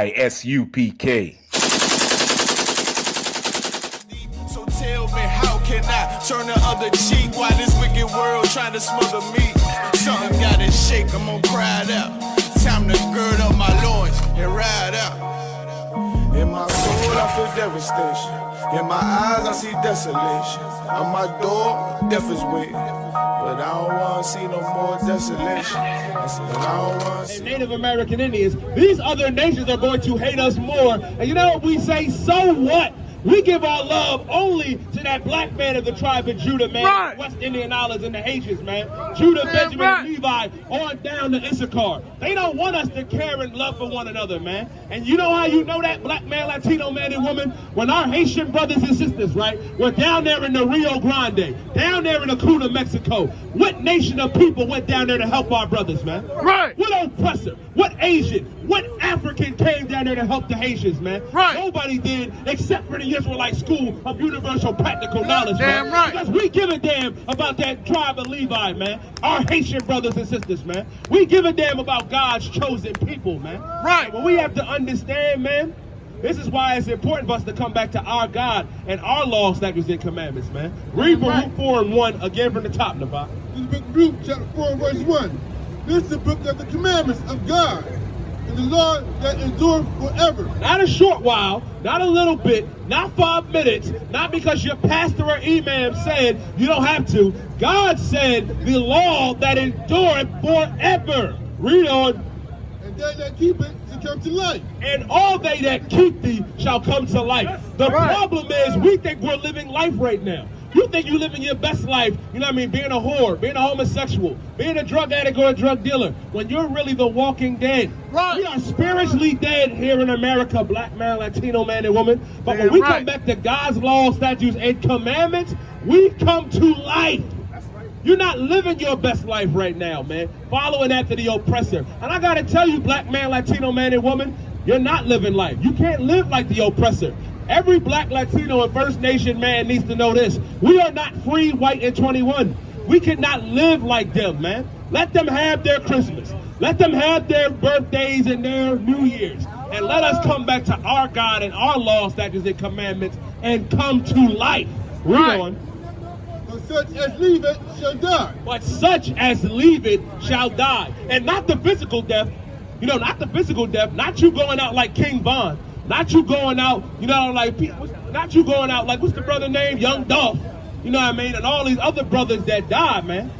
ISUPK. So tell me, how can I turn the other cheek while this wicked world trying to smother me? Something gotta shake, I'm gonna cry it out. Time to gird up my loins and ride out. In my soul, I feel devastation. In my eyes, I see desolation. On my door, death is waiting. But I don't want to see no more desolation. And Native American Indians, these other nations are going to hate us more. And you know what we say? So what? We give our love only to that black man of the tribe of Judah, man. Right. West Indian Islands and the Haitians, man. Judah, Benjamin, right. Levi, on down to Issachar. They don't want us to care and love for one another, man. And you know how you know that, black man, Latino man and woman? When our Haitian brothers and sisters, right, were down there in the Rio Grande, down there in Acuna, Mexico. What nation of people went down there to help our brothers, man? Right. What oppressor? What Asian? What African came down there to help the Haitians, man? Right. Nobody did except for the Israelite School of Universal Practical Knowledge, Damn man. right. Because we give a damn about that tribe of Levi, man. Our Haitian brothers and sisters, man. We give a damn about God's chosen people, man. Right. And what we have to understand, man, this is why it's important for us to come back to our God and our laws, statutes, and commandments, man. Read from Luke 4:1 again from the top, Nava. This is the book of Luke, chapter 4, verse 1. This is the book of the commandments of God, and the law that endures forever. Not a short while, not a little bit, not 5 minutes, not because your pastor or imam said you don't have to. God said the law that endureth forever. Read on. And they that keep it shall come to life. And all they that keep thee shall come to life. The Right. problem is we think we're living life right now. You think you're living your best life, you know what I mean, being a whore, being a homosexual, being a drug addict or a drug dealer, when you're really the walking dead. Right. We are spiritually dead here in America, black man, Latino man, and woman. But when Damn we right. come back to God's laws, statutes, and commandments, we come to life. You're not living your best life right now, man. Following after the oppressor. And I gotta tell you, black man, Latino man, and woman, you're not living life. You can't live like the oppressor. Every black, Latino, and First Nation man needs to know this. We are not free, white, and 21. We cannot live like them, man. Let them have their Christmas. Let them have their birthdays and their New Year's. And let us come back to our God and our laws, statutes, and commandments and come to life. Read Right. on. But such as leave it shall die. But such as leave it shall die. And not the physical death. You know, not the physical death. Not you going out like King Von. Not you going out, you know, like, not you going out like, what's the brother name? Young Dolph. You know what I mean? And all these other brothers that died, man.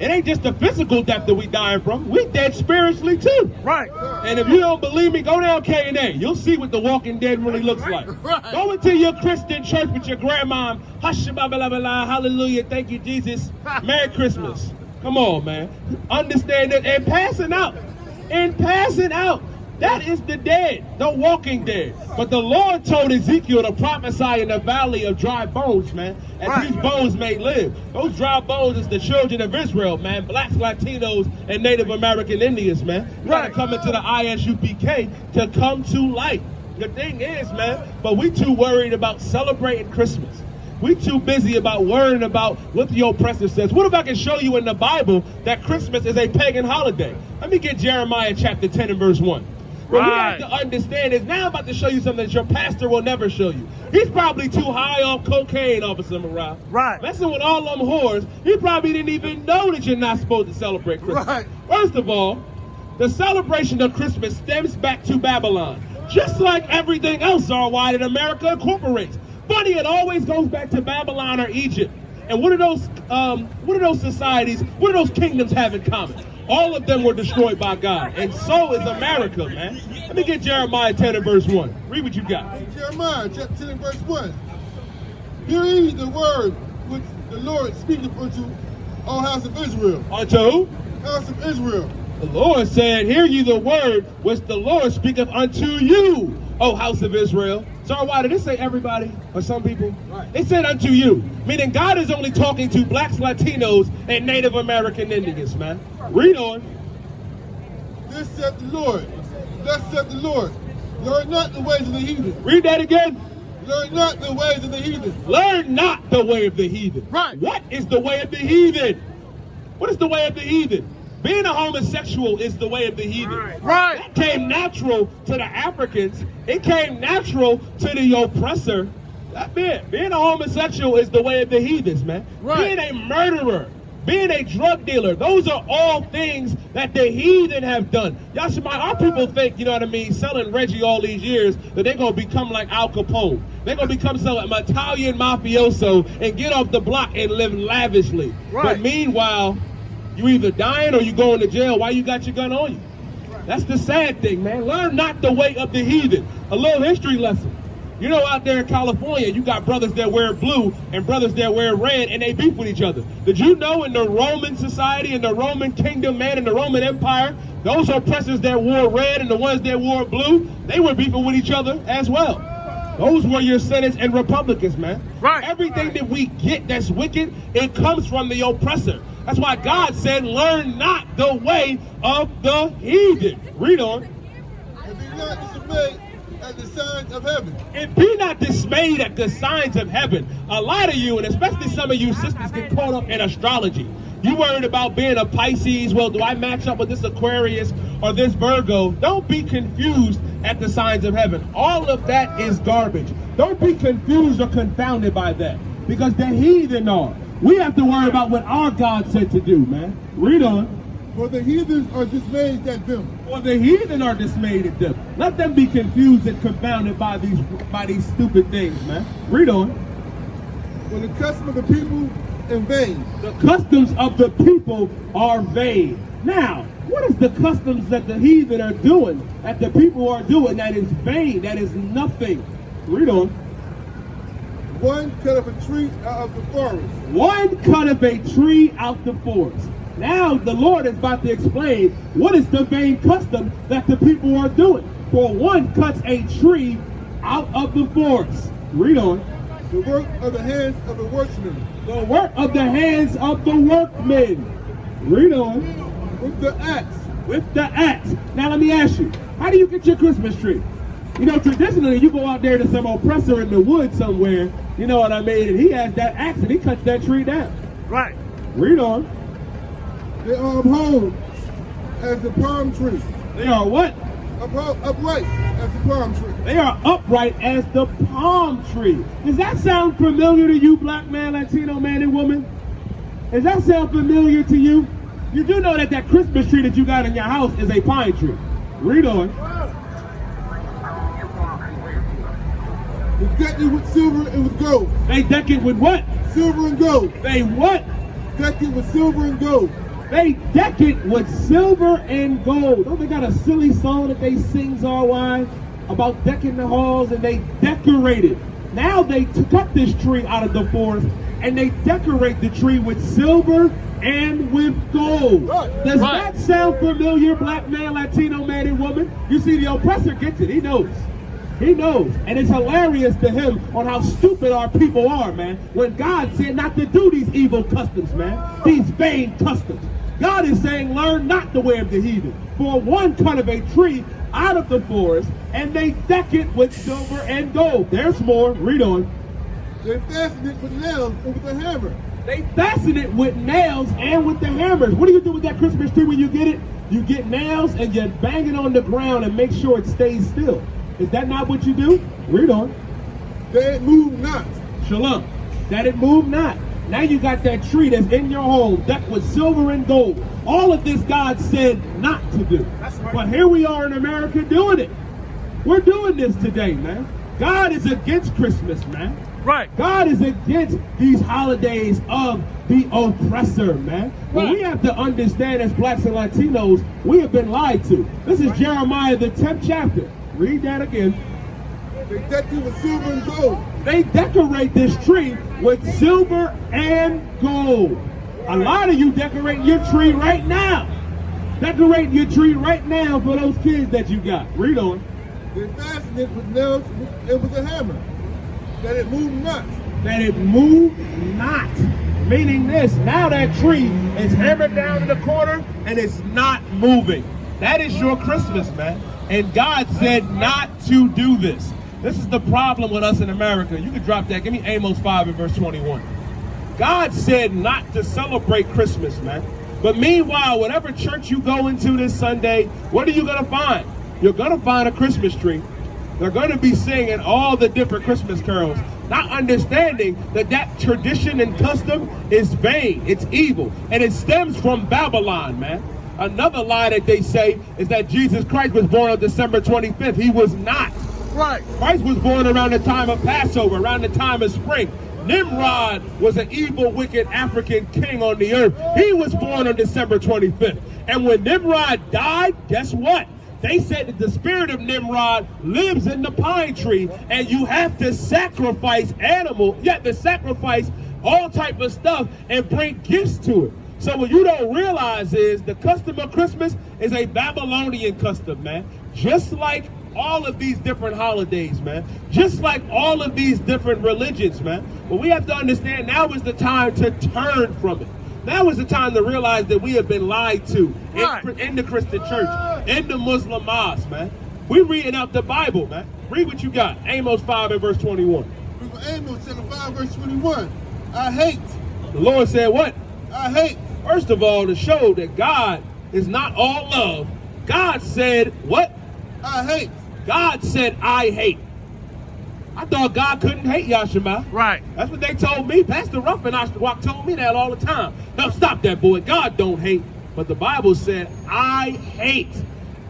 It ain't just the physical death that we dying from. We dead spiritually too. Right. And if you don't believe me, go down K&A. You'll see what the Walking Dead really looks like. Right. Go into your Christian church with your grandma. Hush, blah, blah, blah, blah, hallelujah, thank you, Jesus. Merry Christmas. Come on, man. Understand it. And passing out. And passing out. That is the dead, the walking dead. But the Lord told Ezekiel to prophesy in the valley of dry bones, man. And Right. these bones may live. Those dry bones is the children of Israel, man. Blacks, Latinos, and Native American Indians, man. You gotta Right. come into the ISUPK to come to life. The thing is, man, but we too worried about celebrating Christmas. We too busy about worrying about what the oppressor says. What if I can show you in the Bible that Christmas is a pagan holiday? Let me get Jeremiah chapter 10 and verse 1. What we have Right. to understand is now I'm about to show you something that your pastor will never show you. He's probably too high off cocaine, Officer Morale. Right. Messing with all them whores, he probably didn't even know that you're not supposed to celebrate Christmas. Right. First of all, the celebration of Christmas stems back to Babylon. Just like everything else our wide in America incorporates. Funny, it always goes back to Babylon or Egypt. And what do those societies, what do those kingdoms have in common? All of them were destroyed by God. And so is America, man. Let me get Jeremiah 10 and verse 1. Read what you got. Jeremiah chapter 10 and verse 1. Hear ye the word which the Lord speaketh unto all house of Israel. Unto who? House of Israel. The Lord said, hear ye the word which the Lord speaketh unto you, O house of Israel. Sorry, why did it say everybody or some people? Right. It said unto you, meaning God is only talking to blacks, Latinos, and Native American Indians, man. Read on. This saith the Lord. Thus saith the Lord. Learn not the ways of the heathen. Read that again. Learn not the ways of the heathen. Learn not the way of the heathen. Right. What is the way of the heathen? What is the way of the heathen? Being a homosexual is the way of the heathen. Right. That came natural to the Africans. It came natural to the oppressor. That's it. Being a homosexual is the way of the heathens, man. Right. Being a murderer, being a drug dealer, those are all things that the heathen have done. Yashima, our people think, you know what I mean, selling Reggie all these years, that they're going to become like Al Capone. They're going to become some Italian mafioso and get off the block and live lavishly. Right. But meanwhile, you either dying or you going to jail. Why you got your gun on you? That's the sad thing, man. Learn not the way of the heathen. A little history lesson. You know, out there in California, you got brothers that wear blue and brothers that wear red, and they beef with each other. Did you know in the Roman society, in the Roman kingdom, man, in the Roman Empire, those oppressors that wore red and the ones that wore blue, they were beefing with each other as well. Those were your senators and Republicans, man. Right. Everything that we get that's wicked, it comes from the oppressor. That's why God said, learn not the way of the heathen. Read on. And be not dismayed at the signs of heaven. And be not dismayed at the signs of heaven. A lot of you, and especially some of you sisters, get caught up in astrology. You worried about being a Pisces. Well, do I match up with this Aquarius or this Virgo? Don't be confused at the signs of heaven. All of that is garbage. Don't be confused or confounded by that, because the heathen are. We have to worry about what our God said to do, man. Read on. For the heathens are dismayed at them. For the heathen are dismayed at them. Let them be confused and confounded by these stupid things, man. Read on. For the custom of the people in vain. The customs of the people are vain. Now, what is the customs that the heathen are doing, that the people are doing, that is vain, that is nothing? Read on. One cut up a tree out of the forest. One cut of a tree out the forest. Now the Lord is about to explain what is the vain custom that the people are doing. For one cuts a tree out of the forest. Read on. The work of the hands of the workmen. The work of the hands of the workmen. Read on. With the axe. With the axe. Now let me ask you, how do you get your Christmas tree? You know, traditionally you go out there to some oppressor in the woods somewhere, you know what I mean, and he has that axe and he cuts that tree down. Right. Read on. They are uphold as the palm tree. They are what? Upright as the palm tree. They are upright as the palm tree. Does that sound familiar to you, black man, Latino man, and woman? Does that sound familiar to you? You do know that Christmas tree that you got in your house is a pine tree. Read on. They deck it with silver and with gold. They deck it with what? Silver and gold. They what? Deck it with silver and gold. They deck it with silver and gold. Don't they got a silly song that they sing all why about decking the halls, and they decorate it. Now they cut this tree out of the forest and they decorate the tree with silver and with gold. Does that sound familiar, black man, Latino man, and woman? You see, the oppressor gets it. He knows. He knows. And it's hilarious to him on how stupid our people are, man. When God said not to do these evil customs, man. These vain customs. God is saying, learn not the way of the heathen. For one cut of a tree out of the forest, and they deck it with silver and gold. There's more. Read on. They fasten it with nails and with a hammer. They fasten it with nails and with the hammers. What do you do with that Christmas tree when you get it? You get nails and you bang it on the ground and make sure it stays still. Is that not what you do? Read on. That it move not. Shalom. That it move not. Now you got that tree that's in your home decked with silver and gold. All of this God said not to do. But here we are in America doing it. We're doing this today, man. God is against Christmas, man. Right. God is against these holidays of the oppressor, man. But we have to understand, as blacks and Latinos, we have been lied to. This is Jeremiah, the 10th chapter. Read that again. They deck it with silver and gold. They decorate this tree with silver and gold. A lot of you decorating your tree right now. Decorating your tree right now for those kids that you got. Read on. They fasten it with nails and with a hammer. That it move not. That it move not. Meaning this, now that tree is hammered down in the corner and it's not moving. That is your Christmas, man. And God said not to do this. This is the problem with us in America. You can drop that. Give me Amos 5 and verse 21. God said not to celebrate Christmas, man. But meanwhile, whatever church you go into this Sunday, what are you going to find? You're going to find a Christmas tree. They're going to be singing all the different Christmas carols, not understanding that that tradition and custom is vain, it's evil, and it stems from Babylon, man. Another lie that they say is that Jesus Christ was born on December 25th. He was not. Right. Christ was born around the time of Passover, around the time of spring. Nimrod was an evil, wicked African king on the earth. He was born on December 25th. And when Nimrod died, guess what? They said that the spirit of Nimrod lives in the pine tree, and you have to sacrifice animal. You have to sacrifice all type of stuff and bring gifts to it. So what you don't realize is the custom of Christmas is a Babylonian custom, man. Just like all of these different holidays, man. Just like all of these different religions, man. But we have to understand now is the time to turn from it. Now is the time to realize that we have been lied to in the Christian church, in the Muslim mosque, man. We reading out the Bible, man. Read what you got. Amos 5 and verse 21. Amos chapter 5 verse 21. I hate. The Lord said what? I hate. First of all, to show that God is not all love, God said what? I hate. God said, I hate. I thought God couldn't hate Yashima. Right. That's what they told me. Pastor Ruff and Oshawott told me that all the time. Now stop that, boy. God don't hate. But the Bible said, I hate.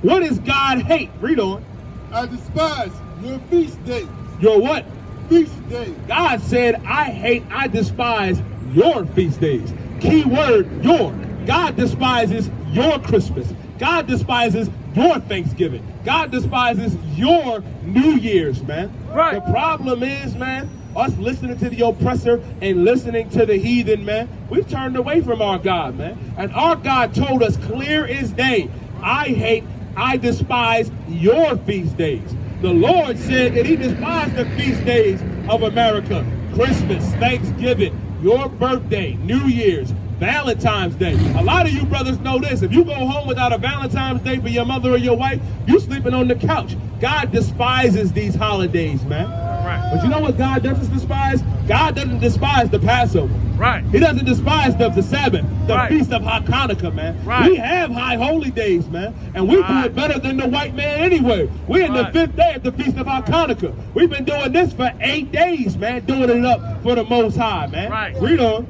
What does God hate? Read on. I despise your feast days. Your what? Feast days. God said, I hate, I despise your feast days. Key word, your. God despises your Christmas. God despises your Thanksgiving. God despises your New Year's, man. Right. The problem is, man, us listening to the oppressor and listening to the heathen, man, we've turned away from our God, man. And our God told us clear as day, I hate, I despise your feast days. The Lord said that he despised the feast days of America. Christmas, Thanksgiving, your birthday, New Year's, Valentine's Day. A lot of you brothers know this. If you go home without a Valentine's Day for your mother or your wife, you sleeping on the couch. God despises these holidays, man. Right. But you know what God doesn't despise? God doesn't despise the Passover. Right. He doesn't despise the Sabbath, the Right. Feast of Hanukkah, man. Right. We have high holy days, man. And we do Right. it better than the white man anyway. We're in the Right. 5th day of the Feast of Hanukkah. We've been doing this for 8 days, man. Doing it up for the Most High, man. Right. Read on.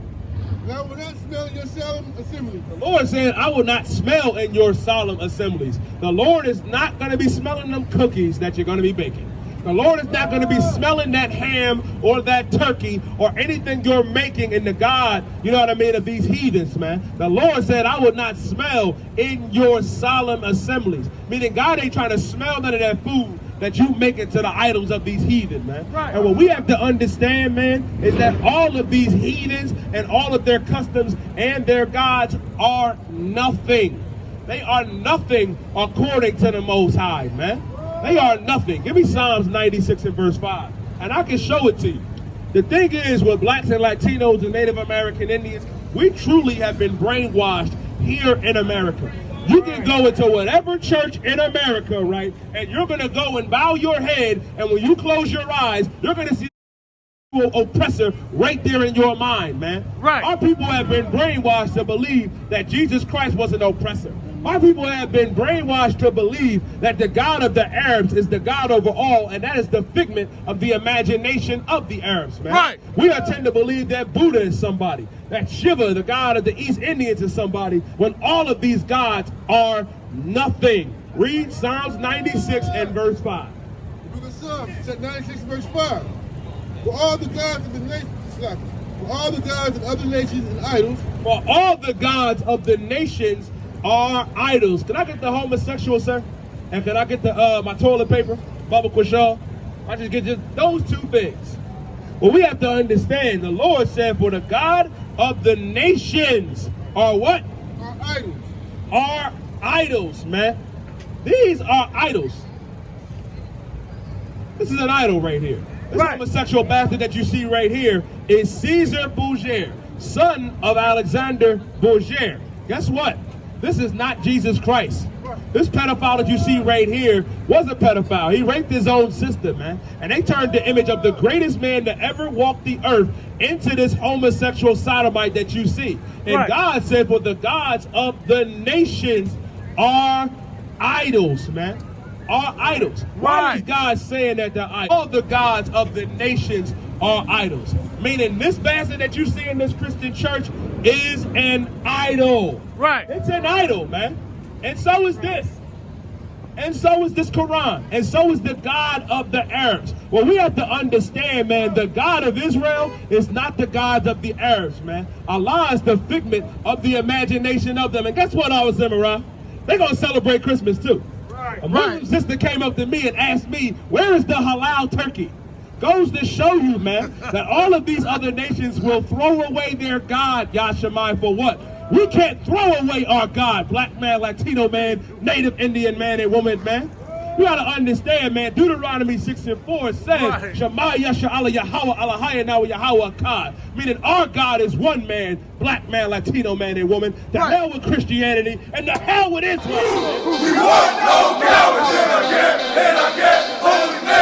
Thou will not smell your solemn assembly. The Lord said, I will not smell in your solemn assemblies. The Lord is not going to be smelling them cookies that you're going to be baking. The Lord is not going to be smelling that ham or that turkey or anything you're making in the God, you know what I mean, of these heathens, man. The Lord said, I will not smell in your solemn assemblies. Meaning God ain't trying to smell none of that food that you make it to the idols of these heathen, man. Right. And what we have to understand, man, is that all of these heathens and all of their customs and their gods are nothing. They are nothing according to the Most High, man. They are nothing. Give me Psalms 96 and verse 5, and I can show it to you. The thing is, with blacks and Latinos and Native American Indians, we truly have been brainwashed here in America. You can go into whatever church in America, right, and you're going to go and bow your head, and when you close your eyes, you're going to see oppressor right there in your mind, man. Right. Our people have been brainwashed to believe that Jesus Christ was an oppressor. Our people have been brainwashed to believe that the God of the Arabs is the God over all, and that is the figment of the imagination of the Arabs, man. Right. We tend to believe that Buddha is somebody, that Shiva, the God of the East Indians, is somebody, when all of these gods are nothing. Read Psalms 96 and verse 5. The book of Psalms, chapter 96 verse 5. For all the gods of the nations, for all the gods of other nations and idols, For all the gods of the nations are idols. Can I get the homosexual, sir? And can I get the my toilet paper, Baba Quashaw? I just get just those two things. Well, we have to understand, the Lord said, for the God of the nations are what? are idols. Are idols, man. These are idols. This is an idol right here. This Right. homosexual bastard that you see right here is Caesar Borgia, son of Alexander Borgia. Guess what? This is not Jesus Christ. This pedophile that you see right here was a pedophile. He raped his own sister, man. And they turned the image of the greatest man to ever walk the earth into this homosexual sodomite that you see. And God said, for the gods of the nations are idols, man. Are idols. Why is God saying that they're idols? All the gods of the nations are idols. Meaning this bastard that you see in this Christian church is an idol. Right. It's an idol, man. And so is this. And so is this Quran. And so is the God of the Arabs. Well, we have to understand, man, the God of Israel is not the God of the Arabs, man. Allah is the figment of the imagination of them. And guess what, Al-Zimara? They're going to celebrate Christmas, too. A Muslim sister came up to me and asked me, where is the halal turkey? Goes to show you, man, that all of these other nations will throw away their God, Yashamai, for what? We can't throw away our God, black man, Latino man, native Indian man, and woman, man. You gotta understand, man, Deuteronomy 6:4 says, Shema Yasha Allah Yahweh Allahaya Nawa Yahweh Akkad. Meaning our God is one man, black man, Latino man, and woman. The hell with Christianity and the hell with Islam. We want no cowards in our camp, holiness.